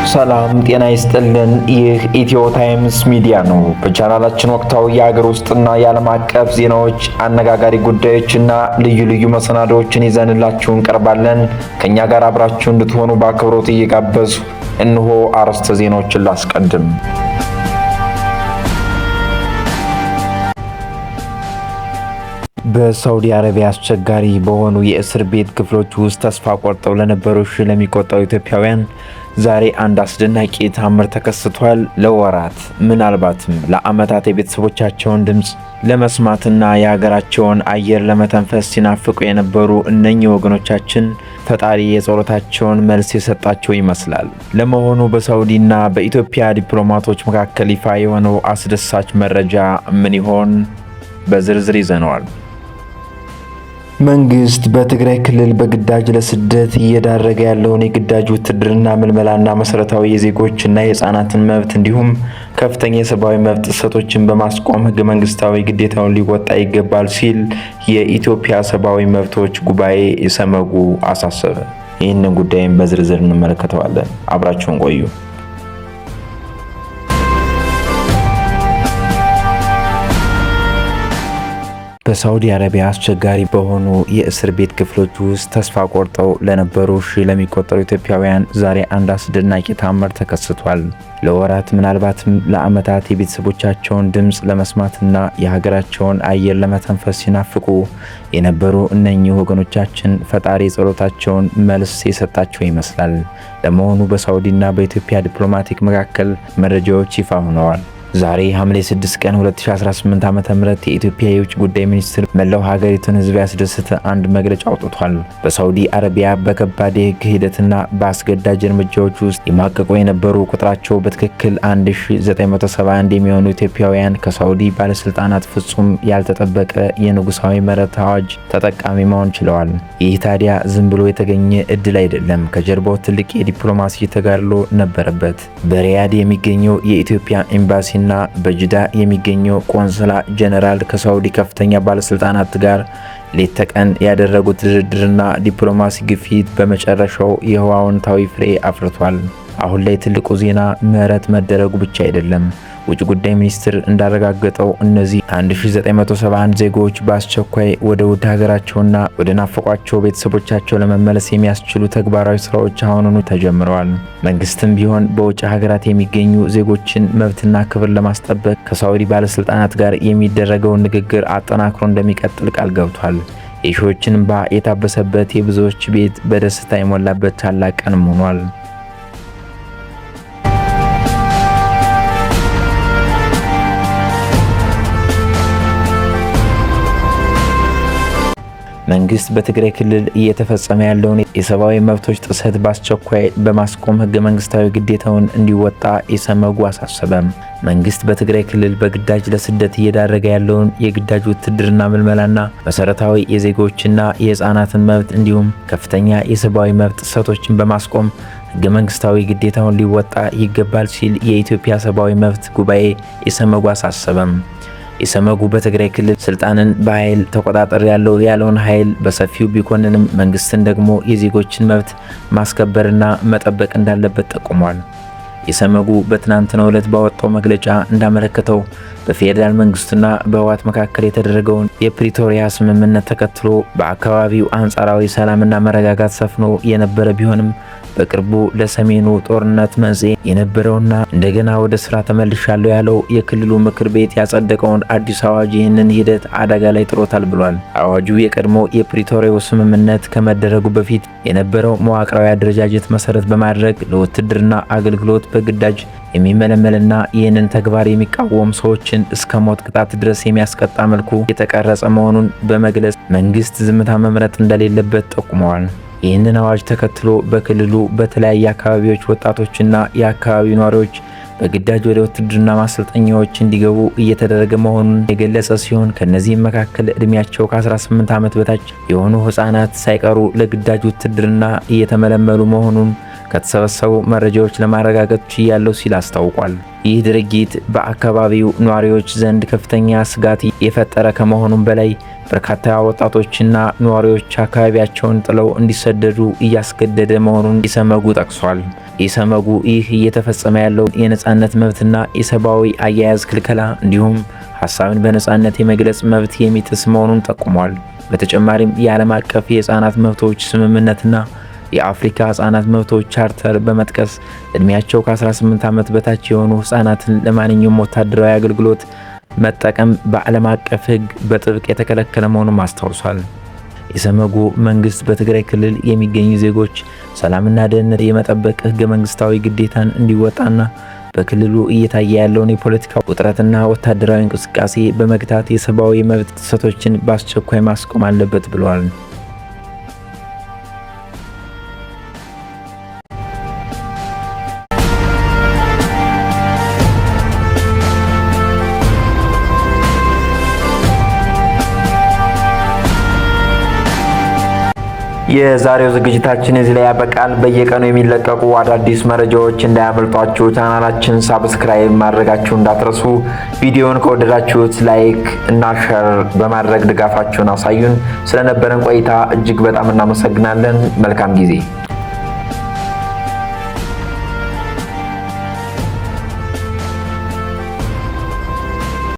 ሰላም ጤና ይስጥልን። ይህ ኢትዮ ታይምስ ሚዲያ ነው። በቻናላችን ወቅታዊ የሀገር ውስጥና የዓለም አቀፍ ዜናዎች፣ አነጋጋሪ ጉዳዮችና ልዩ ልዩ መሰናዶዎችን ይዘንላችሁ እንቀርባለን። ከኛ ጋር አብራችሁ እንድትሆኑ በአክብሮት እየጋበዙ እነሆ አርዕስተ ዜናዎችን ላስቀድም። በሳውዲ አረቢያ አስቸጋሪ በሆኑ የእስር ቤት ክፍሎች ውስጥ ተስፋ ቆርጠው ለነበሩ ለሚቆጠሩ ኢትዮጵያውያን ዛሬ አንድ አስደናቂ ተአምር ተከስቷል። ለወራት ምናልባትም ለዓመታት የቤተሰቦቻቸውን ድምፅ ለመስማትና የሀገራቸውን አየር ለመተንፈስ ሲናፍቁ የነበሩ እነኚህ ወገኖቻችን ፈጣሪ የጸሎታቸውን መልስ የሰጣቸው ይመስላል። ለመሆኑ በሳውዲና በኢትዮጵያ ዲፕሎማቶች መካከል ይፋ የሆነው አስደሳች መረጃ ምን ይሆን? በዝርዝር ይዘነዋል። መንግስት በትግራይ ክልል በግዳጅ ለስደት እየዳረገ ያለውን የግዳጅ ውትድርና ምልመላና መሰረታዊ የዜጎችና የህፃናትን መብት እንዲሁም ከፍተኛ የሰብአዊ መብት ጥሰቶችን በማስቆም ህገ መንግስታዊ ግዴታውን ሊወጣ ይገባል ሲል የኢትዮጵያ ሰብአዊ መብቶች ጉባኤ ኢሰመጉ አሳሰበ። ይህንን ጉዳይም በዝርዝር እንመለከተዋለን። አብራችሁን ቆዩ። በሳውዲ አረቢያ አስቸጋሪ በሆኑ የእስር ቤት ክፍሎች ውስጥ ተስፋ ቆርጠው ለነበሩ ለሚቆጠሩ ኢትዮጵያውያን ዛሬ አንድ አስደናቂ ተአምር ተከስቷል። ለወራት ምናልባትም ለዓመታት የቤተሰቦቻቸውን ድምፅ ለመስማትና የሀገራቸውን አየር ለመተንፈስ ሲናፍቁ የነበሩ እነኚህ ወገኖቻችን ፈጣሪ ጸሎታቸውን መልስ የሰጣቸው ይመስላል። ለመሆኑ በሳውዲና በኢትዮጵያ ዲፕሎማቲክ መካከል መረጃዎች ይፋ ሆነዋል። ዛሬ ሐምሌ 6 ቀን 2018 ዓ.ም የኢትዮጵያ የውጭ ጉዳይ ሚኒስትር መላው ሀገሪቱን ሕዝብ ያስደሰተ አንድ መግለጫ አውጥቷል። በሳውዲ አረቢያ በከባድ የሕግ ሂደትና በአስገዳጅ እርምጃዎች ውስጥ የማቀቁ የነበሩ ቁጥራቸው በትክክል 1971 የሚሆኑ ኢትዮጵያውያን ከሳውዲ ባለስልጣናት ፍጹም ያልተጠበቀ የንጉሳዊ ምህረት አዋጅ ተጠቃሚ መሆን ችለዋል። ይህ ታዲያ ዝም ብሎ የተገኘ እድል አይደለም። ከጀርባው ትልቅ የዲፕሎማሲ ተጋድሎ ነበረበት። በሪያድ የሚገኘው የኢትዮጵያ ኤምባሲ እና በጅዳ የሚገኘው ቆንስላ ጀነራል ከሳውዲ ከፍተኛ ባለስልጣናት ጋር ሌት ተቀን ያደረጉት ድርድርና ዲፕሎማሲ ግፊት በመጨረሻው የአዎንታዊ ፍሬ አፍርቷል። አሁን ላይ ትልቁ ዜና ምህረት መደረጉ ብቻ አይደለም። ውጭ ጉዳይ ሚኒስትር እንዳረጋገጠው እነዚህ 1971 ዜጎች በአስቸኳይ ወደ ውድ ሀገራቸውና ወደ ናፈቋቸው ቤተሰቦቻቸው ለመመለስ የሚያስችሉ ተግባራዊ ስራዎች አሁኑኑ ተጀምረዋል። መንግስትም ቢሆን በውጭ ሀገራት የሚገኙ ዜጎችን መብትና ክብር ለማስጠበቅ ከሳውዲ ባለስልጣናት ጋር የሚደረገውን ንግግር አጠናክሮ እንደሚቀጥል ቃል ገብቷል። የሺዎችን እንባ የታበሰበት የብዙዎች ቤት በደስታ የሞላበት ታላቅ ቀንም ሆኗል። መንግስት በትግራይ ክልል እየተፈጸመ ያለውን የሰብአዊ መብቶች ጥሰት በአስቸኳይ በማስቆም ህገ መንግስታዊ ግዴታውን እንዲወጣ ኢሰመጉ አሳሰበም። መንግስት በትግራይ ክልል በግዳጅ ለስደት እየዳረገ ያለውን የግዳጅ ውትድርና ምልመላና መሰረታዊ የዜጎችና የህፃናትን መብት እንዲሁም ከፍተኛ የሰብአዊ መብት ጥሰቶችን በማስቆም ህገ መንግስታዊ ግዴታውን ሊወጣ ይገባል ሲል የኢትዮጵያ ሰብአዊ መብት ጉባኤ ኢሰመጉ አሳሰበም። ኢሰመጉ በትግራይ ክልል ስልጣንን በኃይል ተቆጣጠር ያለውን ኃይል በሰፊው ቢኮንንም መንግስትን ደግሞ የዜጎችን መብት ማስከበርና መጠበቅ እንዳለበት ጠቁሟል። ኢሰመጉ በትናንትናው ዕለት ባወጣው መግለጫ እንዳመለከተው በፌዴራል መንግስቱና በህወሓት መካከል የተደረገውን የፕሪቶሪያ ስምምነት ተከትሎ በአካባቢው አንጻራዊ ሰላምና መረጋጋት ሰፍኖ የነበረ ቢሆንም በቅርቡ ለሰሜኑ ጦርነት መንስኤ የነበረውና እንደገና ወደ ስራ ተመልሻለሁ ያለው የክልሉ ምክር ቤት ያጸደቀውን አዲስ አዋጅ ይህንን ሂደት አደጋ ላይ ጥሎታል ብሏል። አዋጁ የቀድሞ የፕሪቶሪያው ስምምነት ከመደረጉ በፊት የነበረው መዋቅራዊ አደረጃጀት መሰረት በማድረግ ለውትድርና አገልግሎት በግዳጅ የሚመለመልና ይህንን ተግባር የሚቃወም ሰዎችን እስከ ሞት ቅጣት ድረስ የሚያስቀጣ መልኩ የተቀረጸ መሆኑን በመግለጽ መንግስት ዝምታ መምረጥ እንደሌለበት ጠቁመዋል። ይህንን አዋጅ ተከትሎ በክልሉ በተለያየ አካባቢዎች ወጣቶችና የአካባቢው ነዋሪዎች በግዳጅ ወደ ውትድርና ማሰልጠኛዎች እንዲገቡ እየተደረገ መሆኑን የገለጸ ሲሆን ከነዚህም መካከል እድሜያቸው ከ18 ዓመት በታች የሆኑ ህፃናት ሳይቀሩ ለግዳጅ ውትድርና እየተመለመሉ መሆኑን ከተሰበሰቡ መረጃዎች ለማረጋገጥ ችያለሁ ሲል አስታውቋል። ይህ ድርጊት በአካባቢው ነዋሪዎች ዘንድ ከፍተኛ ስጋት የፈጠረ ከመሆኑም በላይ በርካታ ወጣቶችና ነዋሪዎች አካባቢያቸውን ጥለው እንዲሰደዱ እያስገደደ መሆኑን ኢሰመጉ ጠቅሷል። ኢሰመጉ ይህ እየተፈጸመ ያለው የነጻነት መብትና የሰብአዊ አያያዝ ክልከላ እንዲሁም ሐሳብን በነጻነት የመግለጽ መብት የሚጥስ መሆኑን ጠቁሟል። በተጨማሪም የዓለም አቀፍ የሕፃናት መብቶች ስምምነትና የአፍሪካ ሕፃናት መብቶች ቻርተር በመጥቀስ ዕድሜያቸው ከ18 ዓመት በታች የሆኑ ሕፃናትን ለማንኛውም ወታደራዊ አገልግሎት መጠቀም በዓለም አቀፍ ሕግ በጥብቅ የተከለከለ መሆኑን አስታውሷል። ኢሰመጉ መንግስት በትግራይ ክልል የሚገኙ ዜጎች ሰላምና ደህንነት የመጠበቅ ህገ መንግስታዊ ግዴታን እንዲወጣና በክልሉ እየታየ ያለውን የፖለቲካ ውጥረትና ወታደራዊ እንቅስቃሴ በመግታት የሰብአዊ መብት ጥሰቶችን በአስቸኳይ ማስቆም አለበት ብለዋል። የዛሬው ዝግጅታችን እዚህ ላይ ያበቃል። በየቀኑ የሚለቀቁ አዳዲስ መረጃዎች እንዳያመልጧችሁ ቻናላችን ሳብስክራይብ ማድረጋችሁ እንዳትረሱ። ቪዲዮውን ከወደዳችሁት ላይክ እና ሼር በማድረግ ድጋፋችሁን አሳዩን። ስለነበረን ቆይታ እጅግ በጣም እናመሰግናለን። መልካም ጊዜ